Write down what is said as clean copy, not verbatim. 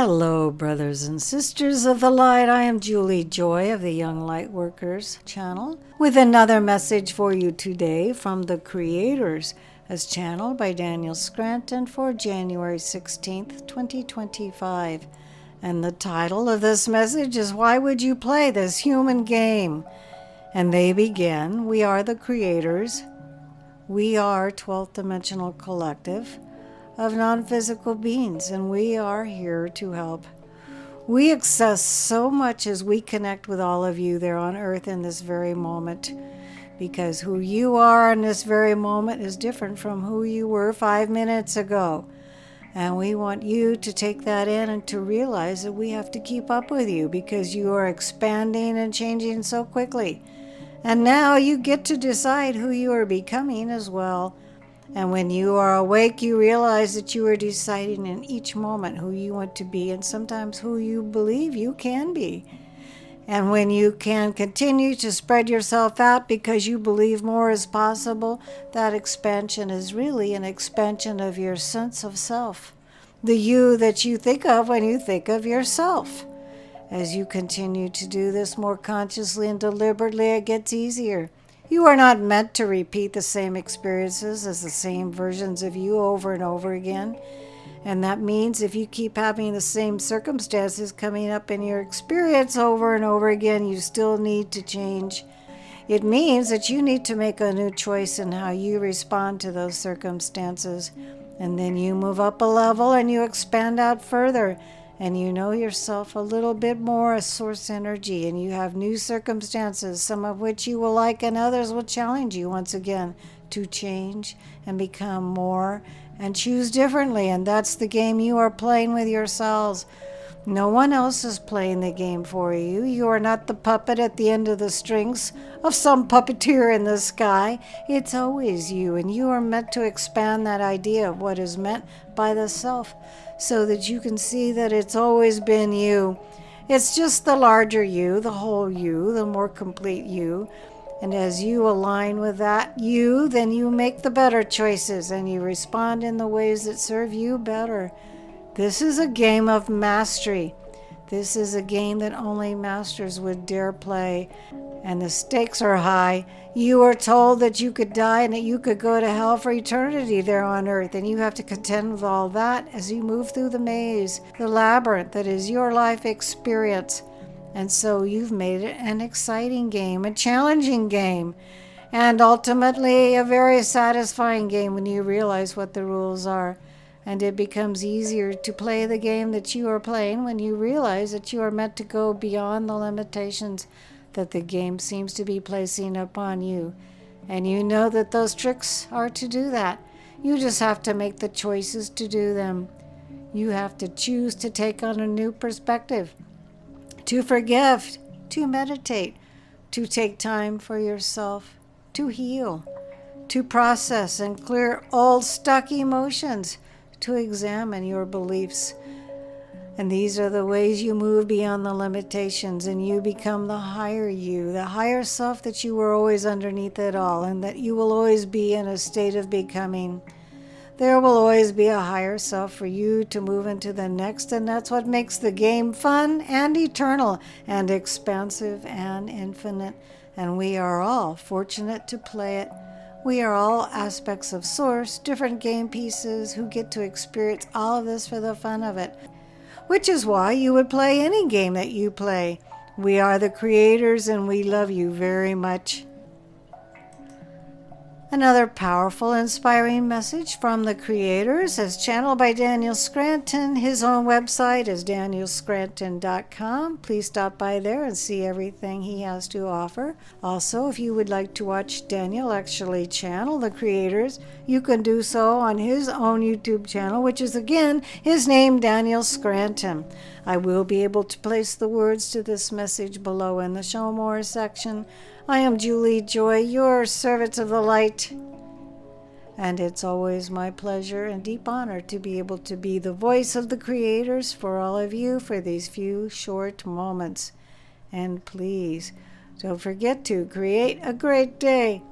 Hello, brothers and sisters of the light. I am Julie Joy of the Young Lightworkers channel with another message for you today from the Creators, as channeled by Daniel Scranton for January 16th, 2025. And the title of this message is, Why Would You Play This Human Game? And they begin, we are the creators. We are 12th-dimensional collective of non-physical beings, and we are here to help. We access so much as we connect with all of you there on earth in this very moment, because who you are in this very moment is different from who you were 5 minutes ago. And we want you to take that in and to realize that we have to keep up with you because you are expanding and changing so quickly. And now you get to decide who you are becoming as well. And when you are awake, you realize that you are deciding in each moment who you want to be and sometimes who you believe you can be. And when you can continue to spread yourself out because you believe more is possible, that expansion is really an expansion of your sense of self, the you that you think of when you think of yourself. As you continue to do this more consciously and deliberately, it gets easier. You are not meant to repeat the same experiences as the same versions of you over and over again. And that means if you keep having the same circumstances coming up in your experience over and over again, you still need to change. It means that you need to make a new choice in how you respond to those circumstances. And then you move up a level and you expand out further. And you know yourself a little bit more as source energy, and you have new circumstances, some of which you will like and others will challenge you once again to change and become more and choose differently. And that's the game you are playing with yourselves. No one else is playing the game for you. You are not the puppet at the end of the strings of some puppeteer in the sky. It's always you, and you are meant to expand that idea of what is meant by the self so that you can see that it's always been you. It's just the larger you, the whole you, the more complete you. And as you align with that you, then you make the better choices and you respond in the ways that serve you better. This is a game of mastery. This is a game that only masters would dare play. And the stakes are high. You are told that you could die and that you could go to hell for eternity there on earth. And you have to contend with all that as you move through the maze, the labyrinth that is your life experience. And so you've made it an exciting game, a challenging game, and ultimately a very satisfying game when you realize what the rules are. And it becomes easier to play the game that you are playing when you realize that you are meant to go beyond the limitations that the game seems to be placing upon you. And you know that those tricks are to do that. You just have to make the choices to do them. You have to choose to take on a new perspective, to forgive, to meditate, to take time for yourself, to heal, to process and clear old stuck emotions, to examine your beliefs. And these are the ways you move beyond the limitations and you become the higher you, the higher self that you were always underneath it all and that you will always be in a state of becoming. There will always be a higher self for you to move into the next, and that's what makes the game fun and eternal and expansive and infinite. And we are all fortunate to play it. We are all aspects of Source, different game pieces who get to experience all of this for the fun of it. Which is why you would play any game that you play. We are the creators and we love you very much. Another powerful, inspiring message from the Creators as channeled by Daniel Scranton. His own website is danielscranton.com. Please stop by there and see everything he has to offer. Also, if you would like to watch Daniel actually channel the Creators, you can do so on his own YouTube channel, which is again his name, Daniel Scranton. I will be able to place the words to this message below in the Show More section. I am Julie Joy, your servant of the light. And it's always my pleasure and deep honor to be able to be the voice of the Creators for all of you for these few short moments. And please, don't forget to create a great day.